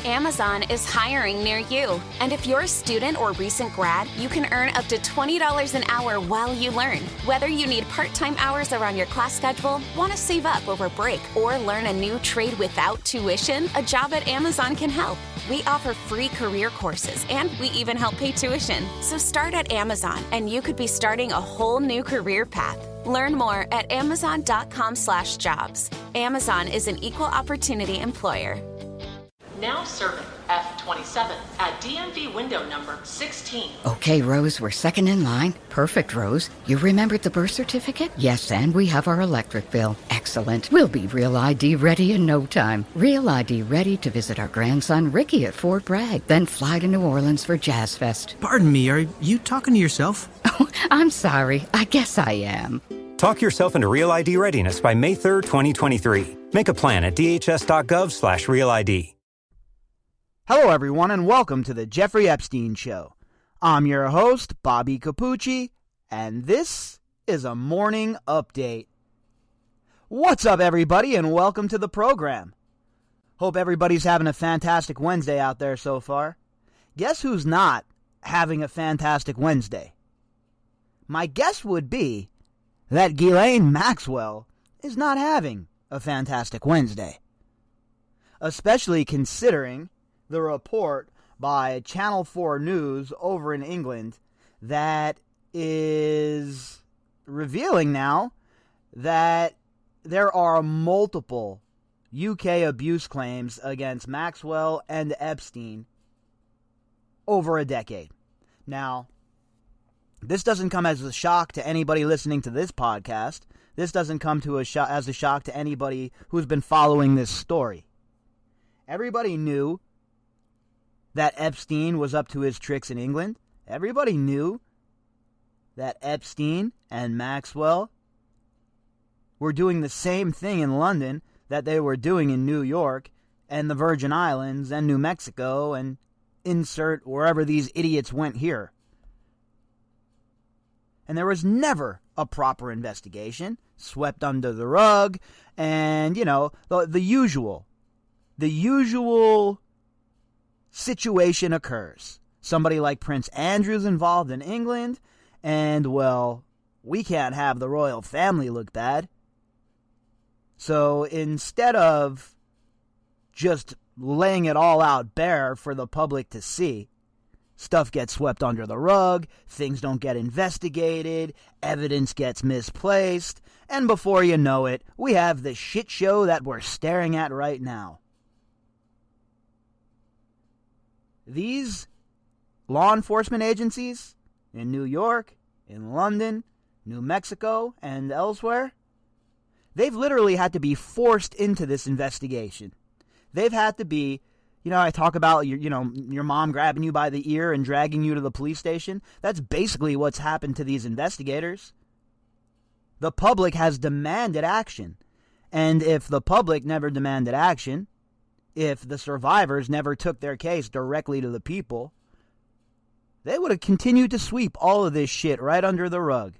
Amazon is hiring near you. And if you're a student or recent grad, you can earn up to $20 an hour while you learn. Whether you need part-time hours around your class schedule, want to save up over break, or learn a new trade without tuition, a job at Amazon can help. We offer free career courses, and we even help pay tuition. So start at Amazon, and you could be starting a whole new career path. Learn more at amazon.com/jobs. Amazon is an equal opportunity employer. Now serving F27 at DMV window number 16. Okay, Rose, we're second in line. Perfect, Rose. You remembered the birth certificate? Yes, and we have our electric bill. Excellent. We'll be Real ID ready in no time. Real ID ready to visit our grandson Ricky at Fort Bragg, then fly to New Orleans for Jazz Fest. Pardon me, are you talking to yourself? Oh, I'm sorry. I guess I am. Talk yourself into Real ID readiness by May 3rd, 2023. Make a plan at dhs.gov/RealID. Hello, everyone, and welcome to the Jeffrey Epstein Show. I'm your host, Bobbycapucci, and this is a morning update. What's up, everybody, and welcome to the program. Hope everybody's having a fantastic Wednesday out there so far. Guess who's not having a fantastic Wednesday? My guess would be that Ghislaine Maxwell is not having a fantastic Wednesday. Especially considering the report by Channel 4 News over in England that is revealing now that there are multiple UK abuse claims against Maxwell and Epstein over a decade. Now, this doesn't come as a shock to anybody listening to this podcast. This doesn't come to as a shock to anybody who's been following this story. Everybody knew that Epstein was up to his tricks in England. Everybody knew that Epstein and Maxwell were doing the same thing in London that they were doing in New York and the Virgin Islands and New Mexico and insert wherever these idiots went here. And there was never a proper investigation, swept under the rug, and, you know, the usual situation occurs. Somebody like Prince Andrew's involved in England, and, well, we can't have the royal family look bad. So instead of just laying it all out bare for the public to see, stuff gets swept under the rug, things don't get investigated, evidence gets misplaced, and before you know it, we have the shit show that we're staring at right now. These law enforcement agencies in New York, in London, New Mexico, and elsewhere, they've literally had to be forced into this investigation. They've had to be, you know, I talk about your mom grabbing you by the ear and dragging you to the police station. That's basically what's happened to these investigators. The public has demanded action. And if the public never demanded action, if the survivors never took their case directly to the people, they would have continued to sweep all of this shit right under the rug.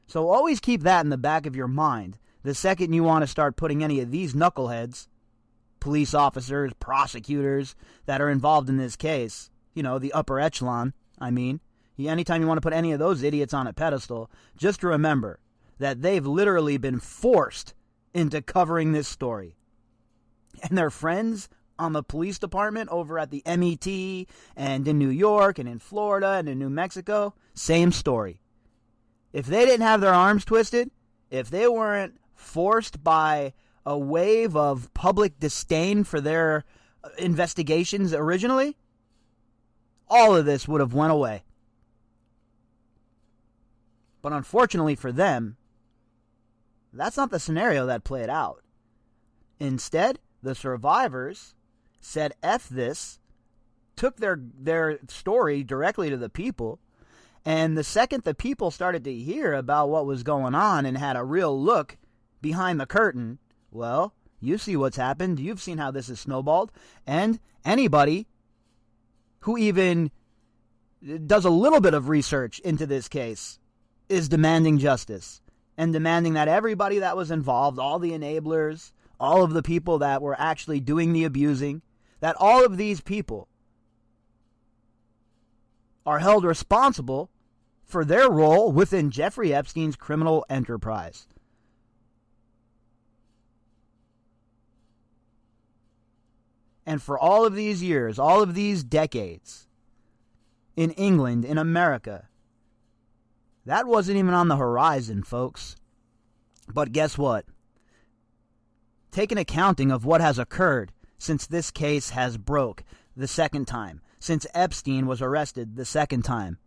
So always keep that in the back of your mind the second you want to start putting any of these knuckleheads, police officers, prosecutors that are involved in this case, you know, the upper echelon, anytime you want to put any of those idiots on a pedestal, just remember that they've literally been forced into covering this story. And their friends on the police department over at the MET and in New York and in Florida and in New Mexico, same story. If they didn't have their arms twisted, if they weren't forced by a wave of public disdain for their investigations originally, all of this would have went away. But unfortunately for them, that's not the scenario that played out. Instead, the survivors said F this, took their story directly to the people, and the second the people started to hear about what was going on and had a real look behind the curtain, well, you see what's happened. You've seen how this has snowballed. And anybody who even does a little bit of research into this case is demanding justice and demanding that everybody that was involved, all the enablers, all of the people that were actually doing the abusing, that all of these people are held responsible for their role within Jeffrey Epstein's criminal enterprise. And for all of these years, all of these decades, in England, in America, that wasn't even on the horizon, folks. But guess what? Take an accounting of what has occurred since this case has broke the second time, since Epstein was arrested the second time.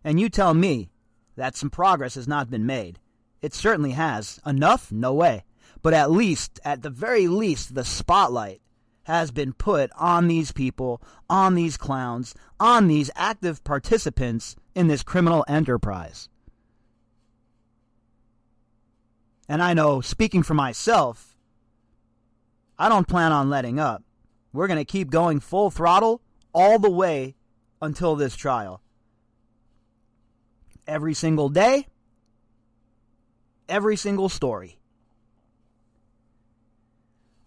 And you tell me that some progress has not been made. It certainly has. Enough? No way. But at least, at the very least, the spotlight has been put on these people, on these clowns, on these active participants in this criminal enterprise. And I know, speaking for myself, I don't plan on letting up. We're going to keep going full throttle all the way until this trial. Every single day, every single story.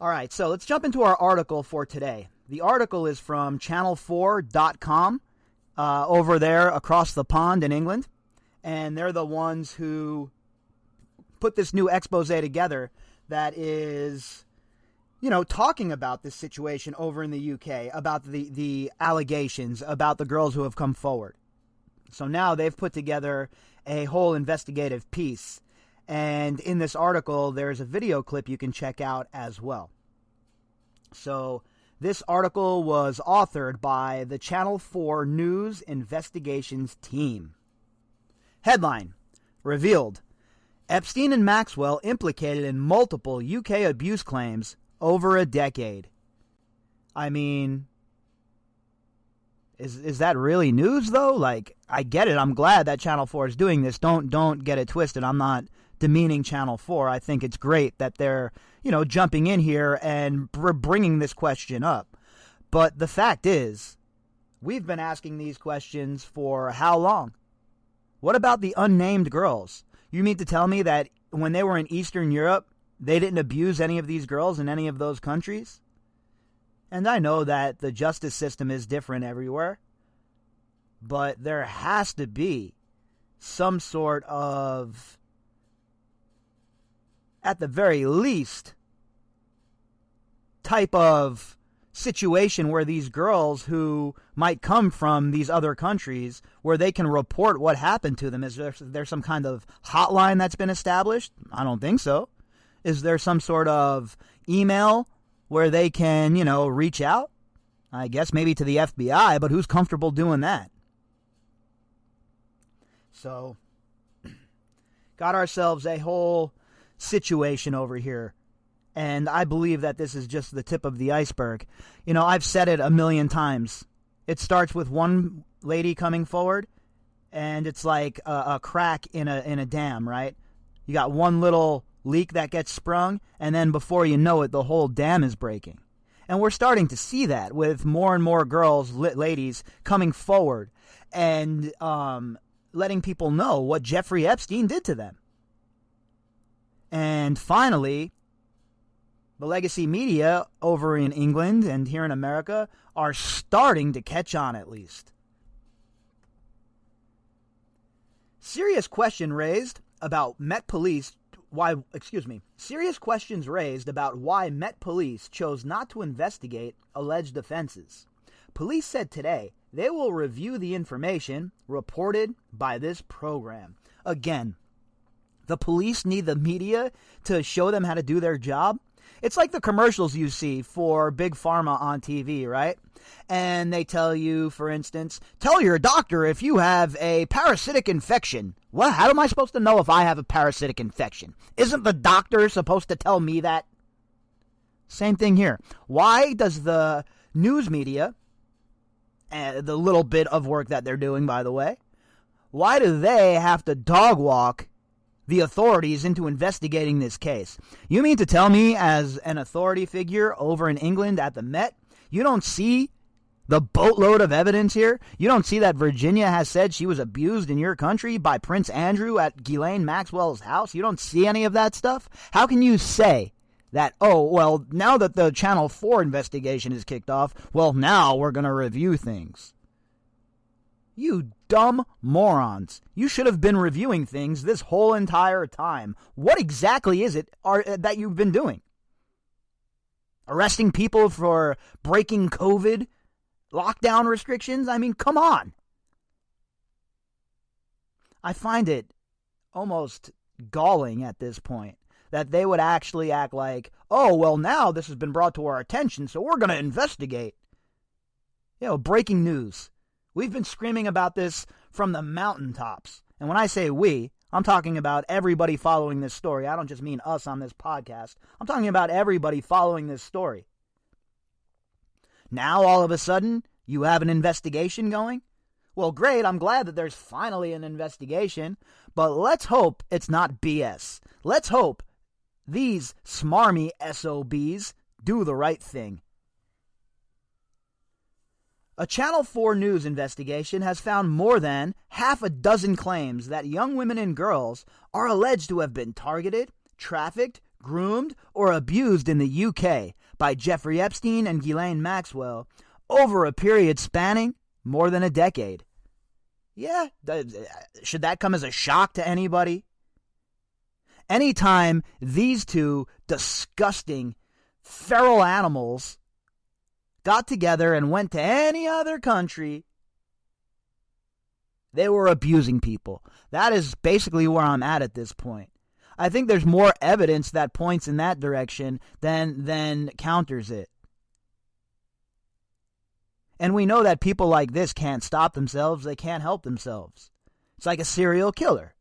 All right, so let's jump into our article for today. The article is from channel4.com over there across the pond in England. And they're the ones who put this new expose together that is, talking about this situation over in the UK, about the allegations, about the girls who have come forward. So now they've put together a whole investigative piece. And in this article, there's a video clip you can check out as well. So this article was authored by the Channel 4 News Investigations team. Headline, revealed, Epstein and Maxwell implicated in multiple UK abuse claims over a decade. I mean, is that really news, though? Like, I get it. I'm glad that Channel 4 is doing this. Don't get it twisted. I'm not demeaning Channel 4. I think it's great that they're, jumping in here and bringing this question up. But the fact is, we've been asking these questions for how long? What about the unnamed girls? You mean to tell me that when they were in Eastern Europe, they didn't abuse any of these girls in any of those countries? And I know that the justice system is different everywhere, but there has to be some sort of, at the very least, type of situation where these girls who might come from these other countries, where they can report what happened to them. Is there some kind of hotline that's been established? I don't think so. Is there some sort of email where they can, reach out? I guess maybe to the FBI, but who's comfortable doing that? So, got ourselves a whole situation over here. And I believe that this is just the tip of the iceberg. I've said it a million times. It starts with one lady coming forward, and it's like a crack in a dam, right? You got one little leak that gets sprung, and then before you know it, the whole dam is breaking. And we're starting to see that with more and more girls, ladies, coming forward and letting people know what Jeffrey Epstein did to them. And finally, the legacy media over in England and here in America are starting to catch on, at least. Serious questions raised about Met Police why Met Police chose not to investigate alleged offenses. Police said today they will review the information reported by this program. Again, the police need the media to show them how to do their job. It's like the commercials you see for Big Pharma on TV, right? And they tell you, for instance, tell your doctor if you have a parasitic infection. What? How am I supposed to know if I have a parasitic infection? Isn't the doctor supposed to tell me that? Same thing here. Why does the news media, the little bit of work that they're doing, by the way, why do they have to dog walk the authorities into investigating this case? You mean to tell me, as an authority figure over in England at the Met, you don't see the boatload of evidence here? You don't see that Virginia has said she was abused in your country by Prince Andrew at Ghislaine Maxwell's house? You don't see any of that stuff? How can you say that, oh, well, now that the Channel 4 investigation is kicked off, well, now we're going to review things. You dumb morons. You should have been reviewing things this whole entire time. What exactly is it that you've been doing? Arresting people for breaking COVID lockdown restrictions? I mean, come on. I find it almost galling at this point that they would actually act like, oh, well, now this has been brought to our attention, so we're going to investigate. Breaking news. We've been screaming about this from the mountaintops. And when I say we, I'm talking about everybody following this story. I don't just mean us on this podcast. I'm talking about everybody following this story. Now, all of a sudden, you have an investigation going? Well, great. I'm glad that there's finally an investigation. But let's hope it's not BS. Let's hope these smarmy SOBs do the right thing. A Channel 4 News investigation has found more than half a dozen claims that young women and girls are alleged to have been targeted, trafficked, groomed, or abused in the UK by Jeffrey Epstein and Ghislaine Maxwell over a period spanning more than a decade. Yeah, should that come as a shock to anybody? Anytime these two disgusting, feral animals got together and went to any other country, they were abusing people. That is basically where I'm at this point. I think there's more evidence that points in that direction than counters it. And we know that people like this can't stop themselves. They can't help themselves. It's like a serial killer.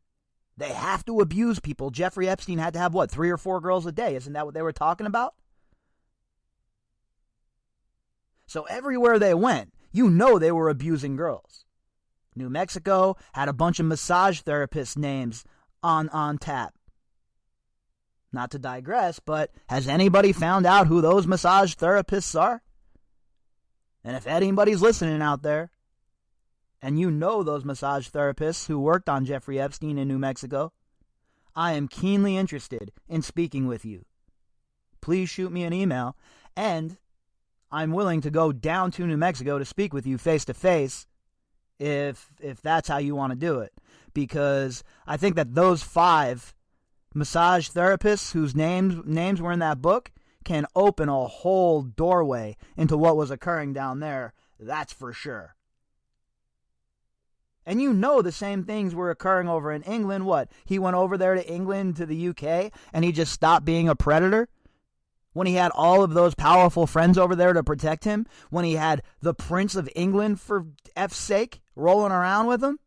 They have to abuse people. Jeffrey Epstein had to have, 3 or 4 girls a day? Isn't that what they were talking about? So everywhere they went, they were abusing girls. New Mexico had a bunch of massage therapist names on tap. Not to digress, but has anybody found out who those massage therapists are? And if anybody's listening out there, and those massage therapists who worked on Jeffrey Epstein in New Mexico, I am keenly interested in speaking with you. Please shoot me an email, and I'm willing to go down to New Mexico to speak with you face to face if that's how you want to do it. Because I think that those 5 massage therapists whose names were in that book can open a whole doorway into what was occurring down there. That's for sure. And the same things were occurring over in England. What? He went over there to England, to the UK, and he just stopped being a predator? When he had all of those powerful friends over there to protect him? When he had the Prince of England, for F's sake, rolling around with him?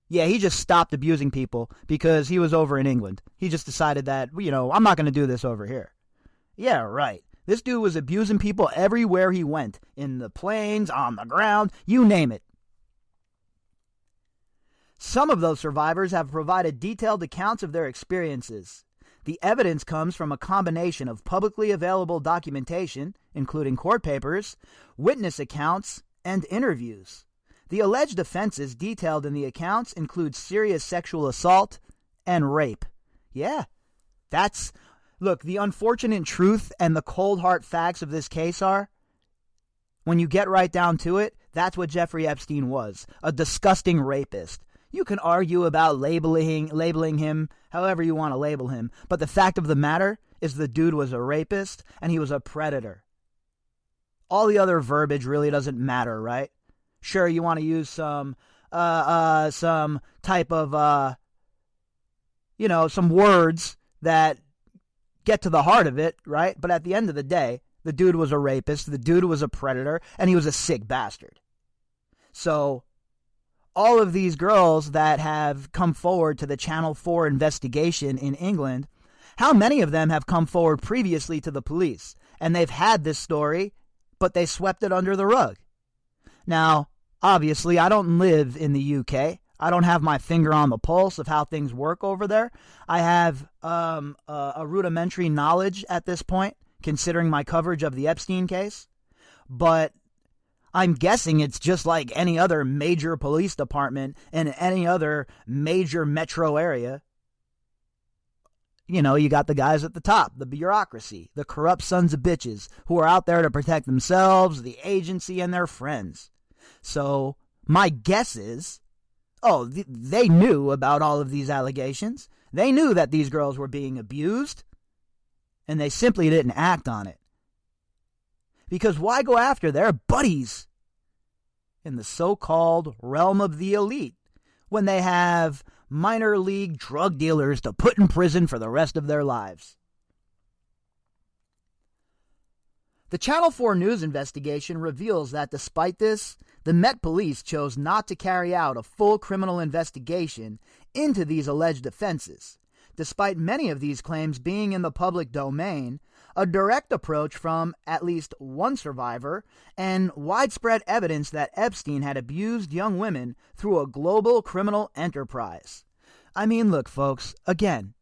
Yeah, he just stopped abusing people because he was over in England. He just decided that, I'm not going to do this over here. Yeah, right. This dude was abusing people everywhere he went. In the planes, on the ground, you name it. Some of those survivors have provided detailed accounts of their experiences. The evidence comes from a combination of publicly available documentation, including court papers, witness accounts, and interviews. The alleged offenses detailed in the accounts include serious sexual assault and rape. Yeah, look, the unfortunate truth and the cold hard facts of this case are, when you get right down to it, that's what Jeffrey Epstein was, a disgusting rapist. You can argue about labeling him however you want to label him, but the fact of the matter is the dude was a rapist and he was a predator. All the other verbiage really doesn't matter, right? Sure, you want to use some type of, some words that get to the heart of it, right? But at the end of the day, the dude was a rapist, the dude was a predator, and he was a sick bastard. So all of these girls that have come forward to the Channel 4 investigation in England, how many of them have come forward previously to the police? And they've had this story, but they swept it under the rug. Now, obviously, I don't live in the UK. I don't have my finger on the pulse of how things work over there. I have a rudimentary knowledge at this point, considering my coverage of the Epstein case. But I'm guessing it's just like any other major police department in any other major metro area. You got the guys at the top, the bureaucracy, the corrupt sons of bitches who are out there to protect themselves, the agency, and their friends. So my guess is, they knew about all of these allegations. They knew that these girls were being abused, and they simply didn't act on it. Because why go after their buddies in the so-called realm of the elite when they have minor league drug dealers to put in prison for the rest of their lives? The Channel 4 News investigation reveals that despite this, the Met Police chose not to carry out a full criminal investigation into these alleged offenses, despite many of these claims being in the public domain, a direct approach from at least one survivor, and widespread evidence that Epstein had abused young women through a global criminal enterprise. I mean, look, folks, again,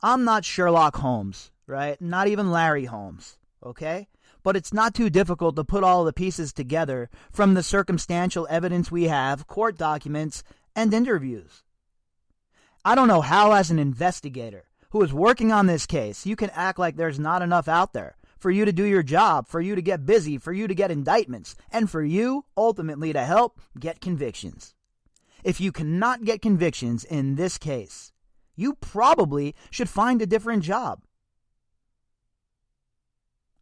I'm not Sherlock Holmes, right? Not even Larry Holmes, okay? But it's not too difficult to put all the pieces together from the circumstantial evidence we have, court documents, and interviews. I don't know how, as an investigator who is working on this case, you can act like there's not enough out there for you to do your job, for you to get busy, for you to get indictments, and for you, ultimately, to help get convictions. If you cannot get convictions in this case, you probably should find a different job.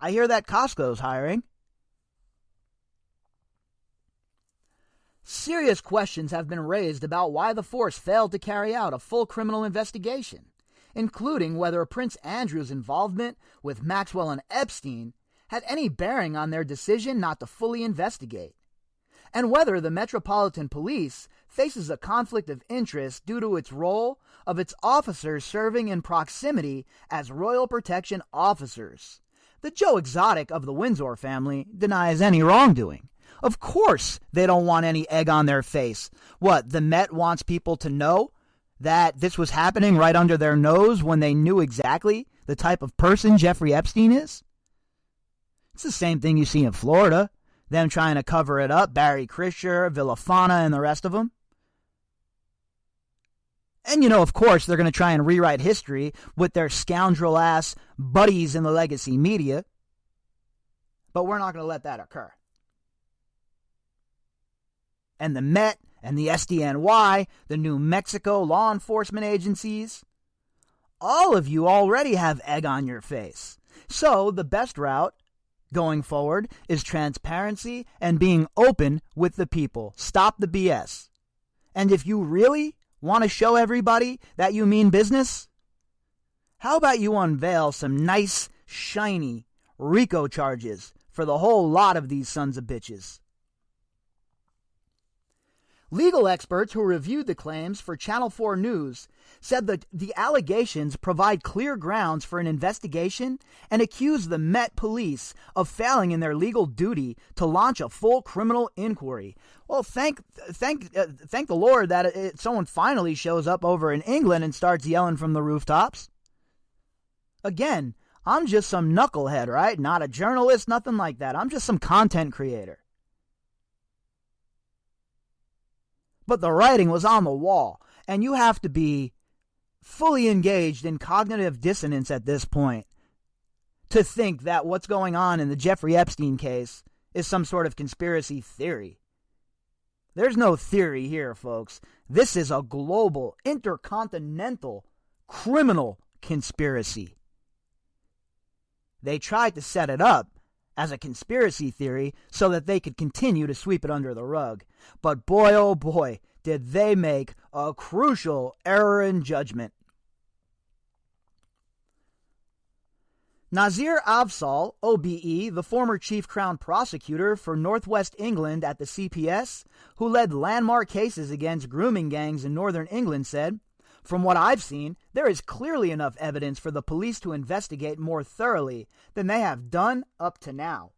I hear that Costco's hiring. Serious questions have been raised about why the force failed to carry out a full criminal investigation, including whether Prince Andrew's involvement with Maxwell and Epstein had any bearing on their decision not to fully investigate, and whether the Metropolitan Police faces a conflict of interest due to its role of its officers serving in proximity as royal protection officers. The Joe Exotic of the Windsor family denies any wrongdoing. Of course they don't want any egg on their face. What, the Met wants people to know that this was happening right under their nose when they knew exactly the type of person Jeffrey Epstein is? It's the same thing you see in Florida. Them trying to cover it up, Barry Krischer, Villafana, and the rest of them. And, of course, they're going to try and rewrite history with their scoundrel-ass buddies in the legacy media. But we're not going to let that occur. And the Met and the SDNY, the New Mexico law enforcement agencies, all of you already have egg on your face. So the best route going forward is transparency and being open with the people. Stop the BS. And if you really want to show everybody that you mean business, how about you unveil some nice, shiny RICO charges for the whole lot of these sons of bitches? Legal experts who reviewed the claims for Channel 4 News said that the allegations provide clear grounds for an investigation and accuse the Met Police of failing in their legal duty to launch a full criminal inquiry. Well, thank the Lord that someone finally shows up over in England and starts yelling from the rooftops. Again, I'm just some knucklehead, right? Not a journalist, nothing like that. I'm just some content creator. But the writing was on the wall, and you have to be fully engaged in cognitive dissonance at this point to think that what's going on in the Jeffrey Epstein case is some sort of conspiracy theory. There's no theory here, folks. This is a global, intercontinental, criminal conspiracy. They tried to set it up as a conspiracy theory so that they could continue to sweep it under the rug. But boy, oh boy, did they make a crucial error in judgment. Nazir Afzal, OBE, the former chief crown prosecutor for Northwest England at the CPS, who led landmark cases against grooming gangs in Northern England, said, "From what I've seen, there is clearly enough evidence for the police to investigate more thoroughly than they have done up to now."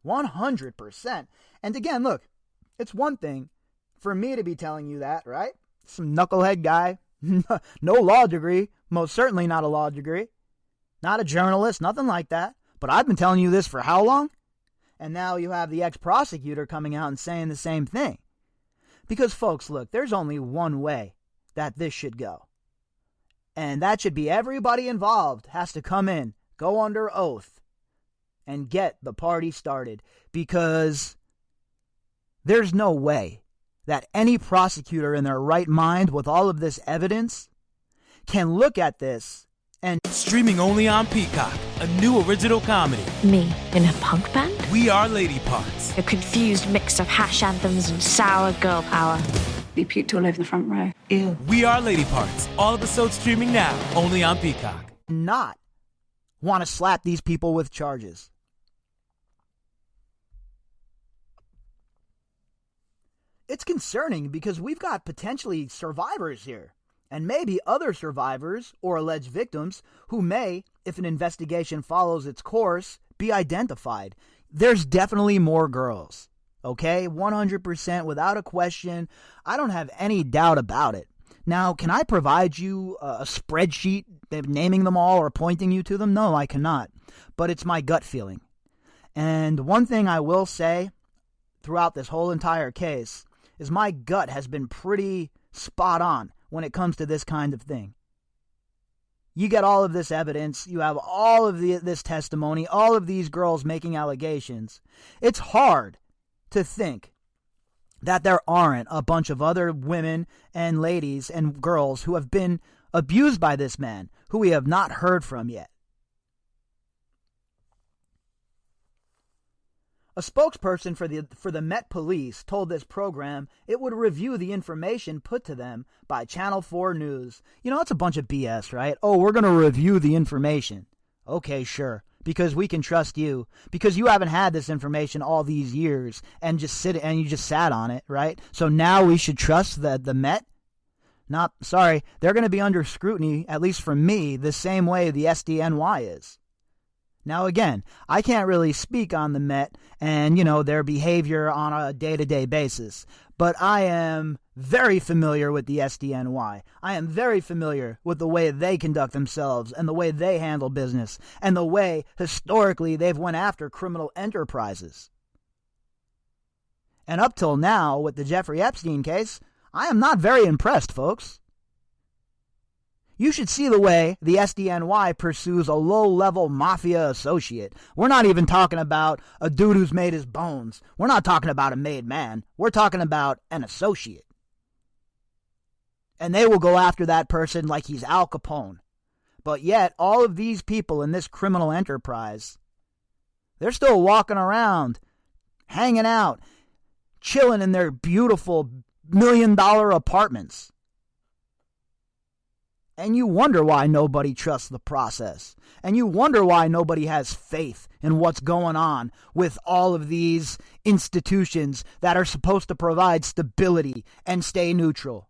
100%. And again, look, it's one thing for me to be telling you that, right? Some knucklehead guy, no law degree, most certainly not a law degree, not a journalist, nothing like that. But I've been telling you this for how long? And now you have the ex-prosecutor coming out and saying the same thing. Because, folks, look, there's only one way that this should go. And that should be everybody involved has to come in, go under oath, and get the party started. Because there's no way that any prosecutor in their right mind with all of this evidence can look at this and... Streaming only on Peacock, a new original comedy. Me in a punk band? We Are Lady Parts. A confused mix of hash anthems and sour girl power. You puked all over the front row. Ew. We Are Lady Parts. All episodes streaming now, only on Peacock. Not want to slap these people with charges. It's concerning because we've got potentially survivors here, and maybe other survivors or alleged victims who may, if an investigation follows its course, be identified. There's definitely more girls, okay? 100% without a question. I don't have any doubt about it. Now, can I provide you a spreadsheet naming them all or pointing you to them? No, I cannot, but it's my gut feeling. And one thing I will say throughout this whole entire case is my gut has been pretty spot on when it comes to this kind of thing. You get all of this evidence, you have all of this testimony, all of these girls making allegations. It's hard to think that there aren't a bunch of other women and ladies and girls who have been abused by this man, who we have not heard from yet. A spokesperson for the Met Police told this program it would review the information put to them by Channel 4 News. You know, it's a bunch of BS, right? Oh, we're going to review the information. Okay, sure, because we can trust you, because you haven't had this information all these years and you just sat on it, right? So now we should trust the Met? Not, sorry, they're going to be under scrutiny, at least from me, the same way the SDNY is. Now, again, I can't really speak on the Met and, their behavior on a day-to-day basis, but I am very familiar with the SDNY. I am very familiar with the way they conduct themselves and the way they handle business and the way, historically, they've went after criminal enterprises. And up till now, with the Jeffrey Epstein case, I am not very impressed, folks. You should see the way the SDNY pursues a low-level mafia associate. We're not even talking about a dude who's made his bones. We're not talking about a made man. We're talking about an associate. And they will go after that person like he's Al Capone. But yet, all of these people in this criminal enterprise, they're still walking around, hanging out, chilling in their beautiful million-dollar apartments. And you wonder why nobody trusts the process. And you wonder why nobody has faith in what's going on with all of these institutions that are supposed to provide stability and stay neutral.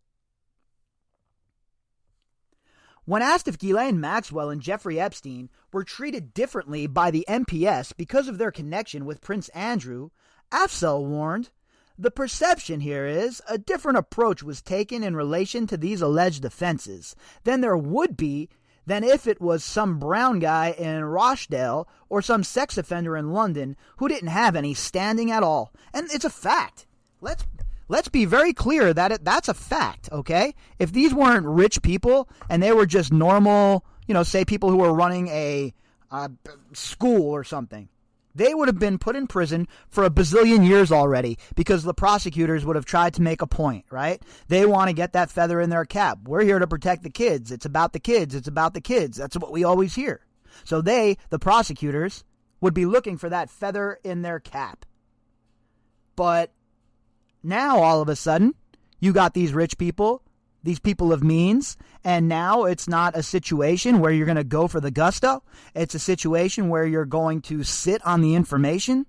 When asked if Ghislaine Maxwell and Jeffrey Epstein were treated differently by the MPS because of their connection with Prince Andrew, Afzal warned, "The perception here is a different approach was taken in relation to these alleged offenses than there would be than if it was some brown guy in Rochdale or some sex offender in London who didn't have any standing at all." And it's a fact. Let's be very clear that that's a fact, okay? If these weren't rich people and they were just normal, say people who were running a school or something, they would have been put in prison for a bazillion years already because the prosecutors would have tried to make a point, right? They want to get that feather in their cap. We're here to protect the kids. It's about the kids. It's about the kids. That's what we always hear. So the prosecutors, would be looking for that feather in their cap. But now, all of a sudden, you got these rich people, these people of means, and now it's not a situation where you're going to go for the gusto. It's a situation where you're going to sit on the information.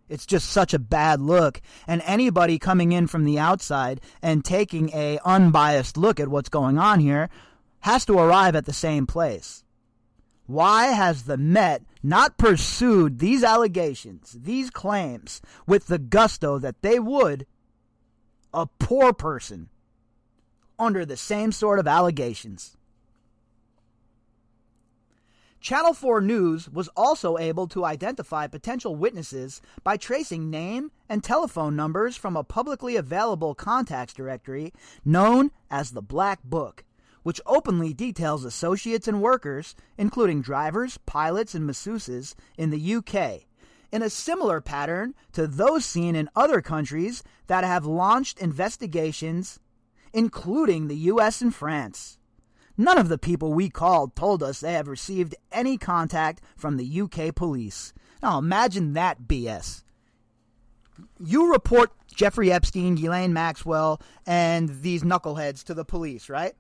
It's just such a bad look. And anybody coming in from the outside and taking a unbiased look at what's going on here has to arrive at the same place. Why has the Met not pursued these allegations, these claims, with the gusto that they would a poor person under the same sort of allegations? Channel 4 News was also able to identify potential witnesses by tracing name and telephone numbers from a publicly available contacts directory known as the Black Book, which openly details associates and workers, including drivers, pilots, and masseuses, in the UK, in a similar pattern to those seen in other countries that have launched investigations, including the US and France. None of the people we called told us they have received any contact from the UK police. Now imagine that BS. You report Jeffrey Epstein, Ghislaine Maxwell, and these knuckleheads to the police, right?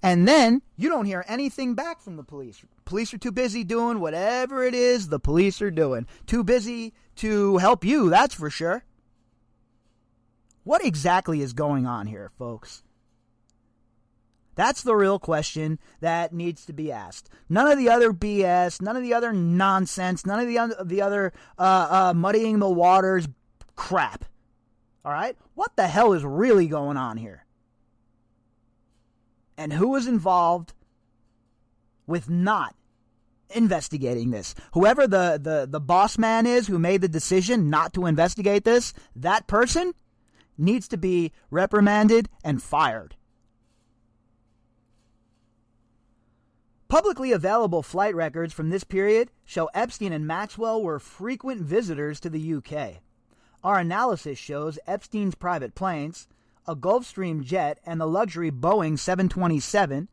And then you don't hear anything back from the police. Police are too busy doing whatever it is the police are doing. Too busy to help you, that's for sure. What exactly is going on here, folks? That's the real question that needs to be asked. None of the other BS, none of the other nonsense, none of the other muddying the waters crap. All right? What the hell is really going on here? And who is involved with not investigating this? Whoever the boss man is who made the decision not to investigate this, that person needs to be reprimanded and fired. Publicly available flight records from this period show Epstein and Maxwell were frequent visitors to the UK. Our analysis shows Epstein's private planes, a Gulfstream jet, and the luxury Boeing 727,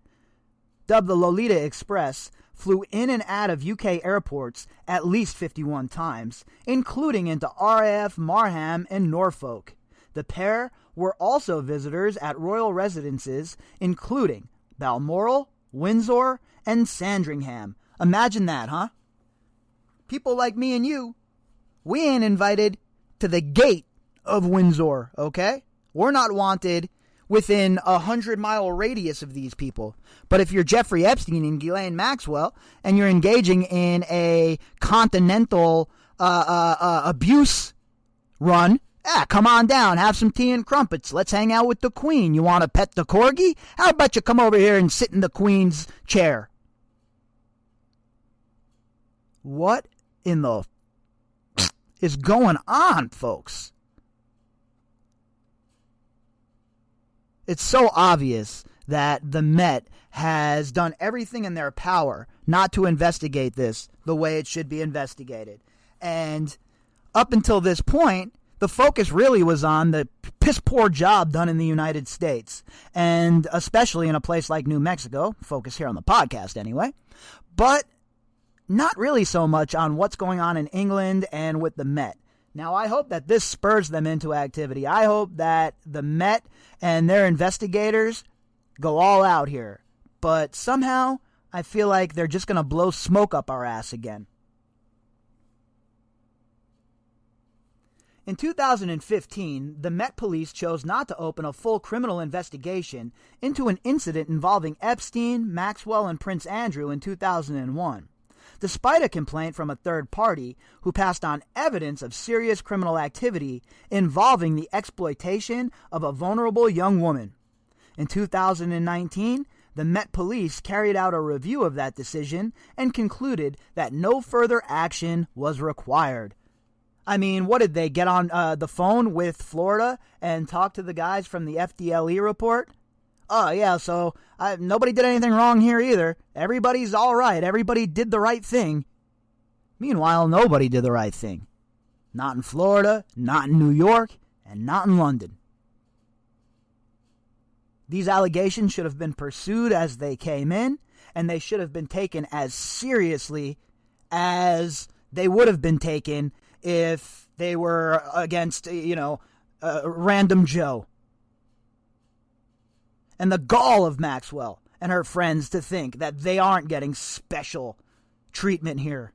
dubbed the Lolita Express, flew in and out of UK airports at least 51 times, including into RAF Marham and Norfolk. The pair were also visitors at royal residences, including Balmoral, Windsor, and Sandringham. Imagine that, huh? People like me and you, we ain't invited to the gate of Windsor, okay? We're not wanted within a 100-mile radius of these people. But if you're Jeffrey Epstein and Ghislaine Maxwell and you're engaging in a continental abuse run, come on down, have some tea and crumpets. Let's hang out with the Queen. You want to pet the corgi? How about you come over here and sit in the Queen's chair? What in the is going on, folks? It's so obvious that the Met has done everything in their power not to investigate this the way it should be investigated. And up until this point, the focus really was on the piss-poor job done in the United States, and especially in a place like New Mexico, focus here on the podcast anyway, but not really so much on what's going on in England and with the Met. Now, I hope that this spurs them into activity. I hope that the Met and their investigators go all out here. But somehow, I feel like they're just going to blow smoke up our ass again. In 2015, the Met Police chose not to open a full criminal investigation into an incident involving Epstein, Maxwell, and Prince Andrew in 2001. Despite a complaint from a third party who passed on evidence of serious criminal activity involving the exploitation of a vulnerable young woman. In 2019, the Met Police carried out a review of that decision and concluded that no further action was required. I mean, what did they get on the phone with Florida and talk to the guys from the FDLE report? Oh, yeah, so nobody did anything wrong here either. Everybody's all right. Everybody did the right thing. Meanwhile, nobody did the right thing. Not in Florida, not in New York, and not in London. These allegations should have been pursued as they came in, and they should have been taken as seriously as they would have been taken if they were against, random Joe. And the gall of Maxwell and her friends to think that they aren't getting special treatment here.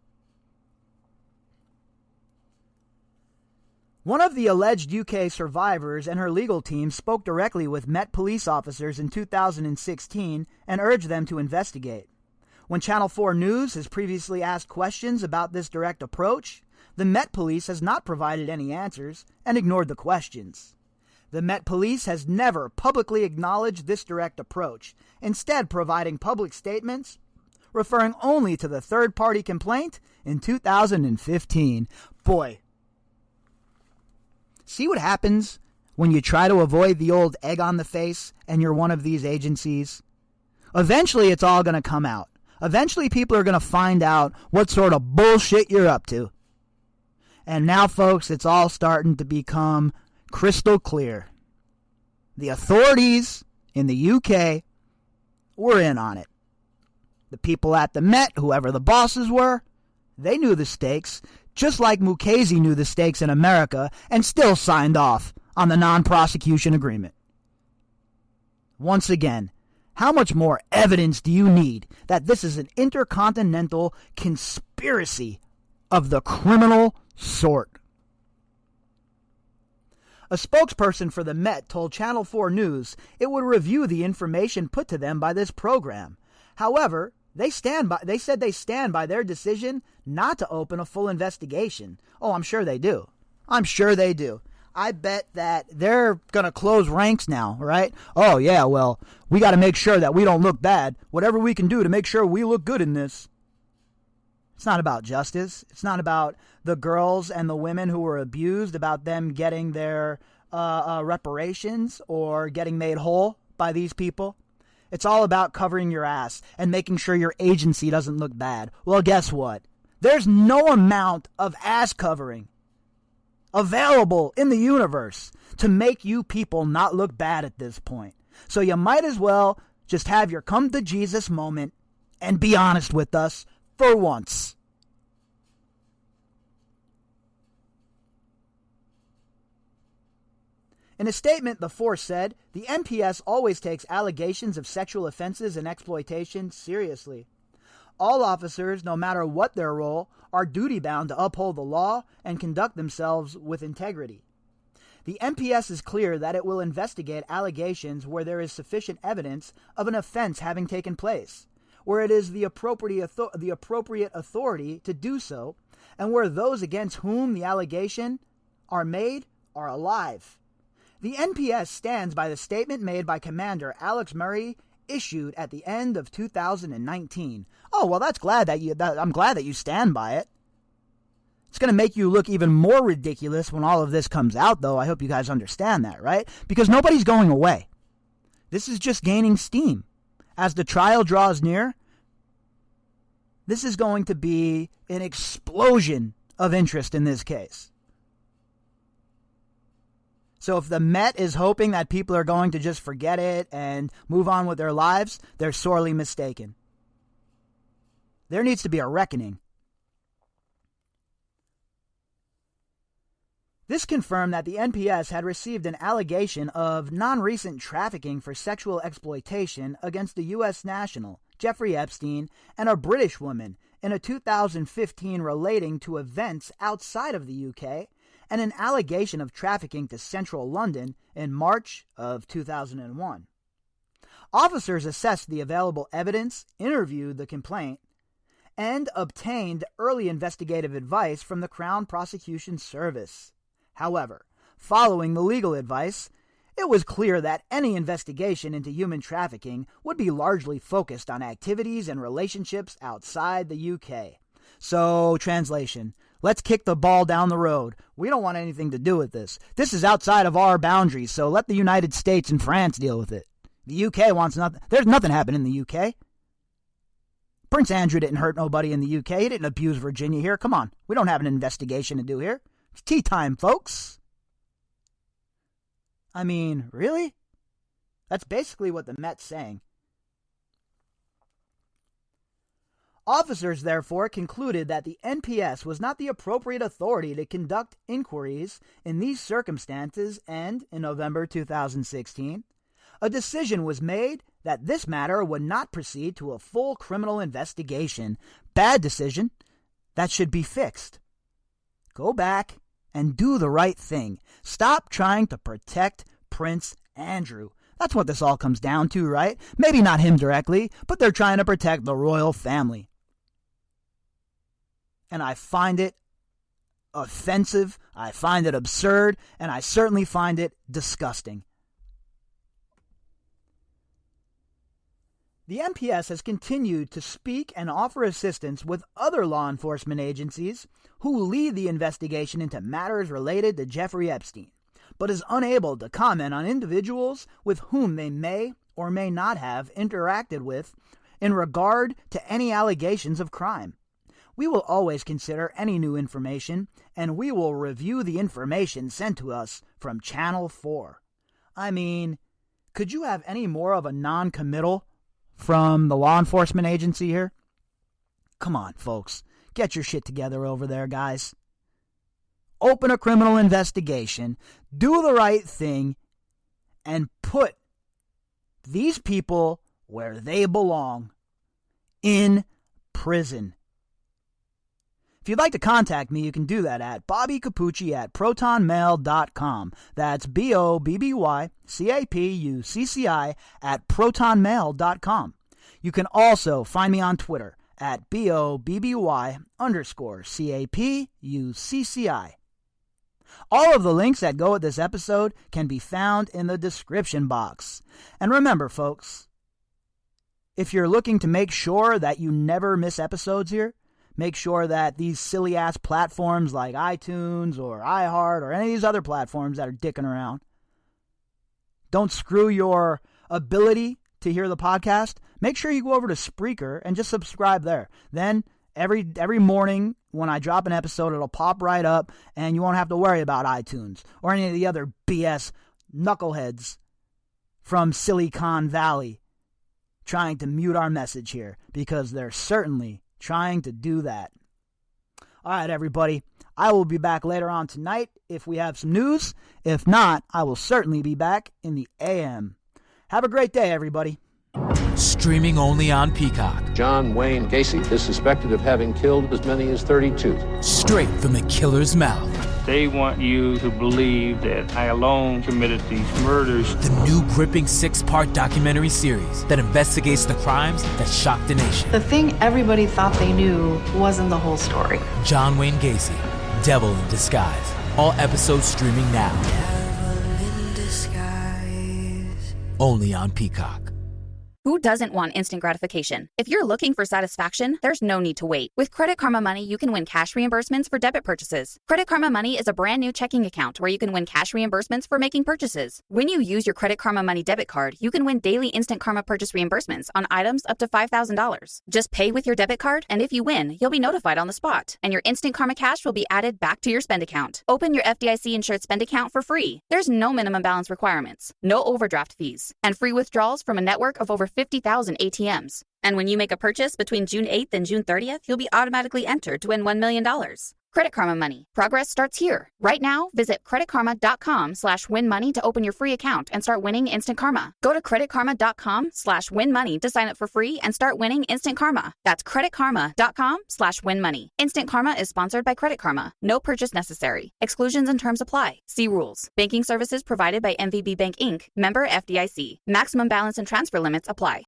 One of the alleged UK survivors and her legal team spoke directly with Met police officers in 2016 and urged them to investigate. When Channel 4 News has previously asked questions about this direct approach, the Met Police has not provided any answers and ignored the questions. The Met Police has never publicly acknowledged this direct approach, instead providing public statements referring only to the third-party complaint in 2015. Boy, see what happens when you try to avoid the old egg on the face and you're one of these agencies? Eventually, it's all going to come out. Eventually, people are going to find out what sort of bullshit you're up to. And now, folks, it's all starting to become crystal clear. The authorities in the UK were in on it. The people at the Met, whoever the bosses were, they knew the stakes, just like Mukasey knew the stakes in America and still signed off on the non-prosecution agreement. Once again, how much more evidence do you need that this is an intercontinental conspiracy of the criminal sort? A spokesperson for the Met told Channel 4 News it would review the information put to them by this program. However, they said they stand by their decision not to open a full investigation. Oh, I'm sure they do. I'm sure they do. I bet that they're going to close ranks now, right? Oh, yeah, well, we got to make sure that we don't look bad. Whatever we can do to make sure we look good in this. It's not about justice. It's not about the girls and the women who were abused, about them getting their reparations or getting made whole by these people. It's all about covering your ass and making sure your agency doesn't look bad. Well, guess what? There's no amount of ass covering available in the universe to make you people not look bad at this point. So you might as well just have your come to Jesus moment and be honest with us for once. In a statement, the force said, the NPS always takes allegations of sexual offenses and exploitation seriously. All officers, no matter what their role, are duty-bound to uphold the law and conduct themselves with integrity. The NPS is clear that it will investigate allegations where there is sufficient evidence of an offense having taken place, where it is the appropriate authority to do so, and where those against whom the allegation are made are alive. The NPS stands by the statement made by Commander Alex Murray issued at the end of 2019. Oh, well, I'm glad that you stand by it. It's going to make you look even more ridiculous when all of this comes out, though. I hope you guys understand that, right? Because nobody's going away. This is just gaining steam. As the trial draws near, this is going to be an explosion of interest in this case. So if the Met is hoping that people are going to just forget it and move on with their lives, they're sorely mistaken. There needs to be a reckoning. This confirmed that the NPS had received an allegation of non-recent trafficking for sexual exploitation against a U.S. national, Jeffrey Epstein, and a British woman in a 2015 relating to events outside of the UK, and an allegation of trafficking to central London in March of 2001. Officers assessed the available evidence, interviewed the complaint, and obtained early investigative advice from the Crown Prosecution Service. However, following the legal advice, it was clear that any investigation into human trafficking would be largely focused on activities and relationships outside the UK. So, translation, let's kick the ball down the road. We don't want anything to do with this. This is outside of our boundaries, so let the United States and France deal with it. The UK wants nothing. There's nothing happening in the UK. Prince Andrew didn't hurt nobody in the UK. He didn't abuse Virginia here. Come on. We don't have an investigation to do here. It's tea time, folks. I mean, really? That's basically what the Met's saying. Officers, therefore, concluded that the NPS was not the appropriate authority to conduct inquiries in these circumstances, and, in November 2016, a decision was made that this matter would not proceed to a full criminal investigation. Bad decision. That should be fixed. Go back and do the right thing. Stop trying to protect Prince Andrew. That's what this all comes down to, right? Maybe not him directly, but they're trying to protect the royal family. And I find it offensive, I find it absurd, and I certainly find it disgusting. The NPS has continued to speak and offer assistance with other law enforcement agencies who lead the investigation into matters related to Jeffrey Epstein, but is unable to comment on individuals with whom they may or may not have interacted with in regard to any allegations of crime. We will always consider any new information, and we will review the information sent to us from Channel 4. I mean, could you have any more of a non-committal from the law enforcement agency here? Come on, folks. Get your shit together over there, guys. Open a criminal investigation, do the right thing, and put these people where they belong, in prison. If you'd like to contact me, you can do that at bobbycapucci@protonmail.com. That's BOBBYCAPUCCI@protonmail.com. You can also find me on Twitter at BOBBY_CAPUCCI. All of the links that go with this episode can be found in the description box. And remember, folks, if you're looking to make sure that you never miss episodes here, make sure that these silly-ass platforms like iTunes or iHeart or any of these other platforms that are dicking around don't screw your ability to hear the podcast, make sure you go over to Spreaker and just subscribe there. Then every morning when I drop an episode, it'll pop right up, and you won't have to worry about iTunes or any of the other BS knuckleheads from Silicon Valley trying to mute our message here, because they're certainly trying to do that. All right, everybody. I will be back later on tonight if we have some news. If not, I will certainly be back in the AM. Have a great day, everybody. Streaming only on Peacock. John Wayne Gacy is suspected of having killed as many as 32. Straight from the killer's mouth. They want you to believe that I alone committed these murders. The new gripping 6-part documentary series that investigates the crimes that shocked the nation. The thing everybody thought they knew wasn't the whole story. John Wayne Gacy, Devil in Disguise. All episodes streaming now. Devil in Disguise. Only on Peacock. Who doesn't want instant gratification? If you're looking for satisfaction, there's no need to wait. With Credit Karma Money, you can win cash reimbursements for debit purchases. Credit Karma Money is a brand new checking account where you can win cash reimbursements for making purchases. When you use your Credit Karma Money debit card, you can win daily instant Karma purchase reimbursements on items up to $5,000. Just pay with your debit card, and if you win, you'll be notified on the spot, and your instant Karma cash will be added back to your spend account. Open your FDIC-insured spend account for free. There's no minimum balance requirements, no overdraft fees, and free withdrawals from a network of over 50,000 ATMs. And when you make a purchase between June 8th and June 30th, you'll be automatically entered to win $1 million. Credit Karma Money. Progress starts here. Right now, visit creditkarma.com/winmoney to open your free account and start winning instant karma. Go to creditkarma.com/winmoney to sign up for free and start winning instant karma. That's creditkarma.com/winmoney. Instant Karma is sponsored by Credit Karma. No purchase necessary. Exclusions and terms apply. See rules. Banking services provided by MVB Bank Inc. Member FDIC. Maximum balance and transfer limits apply.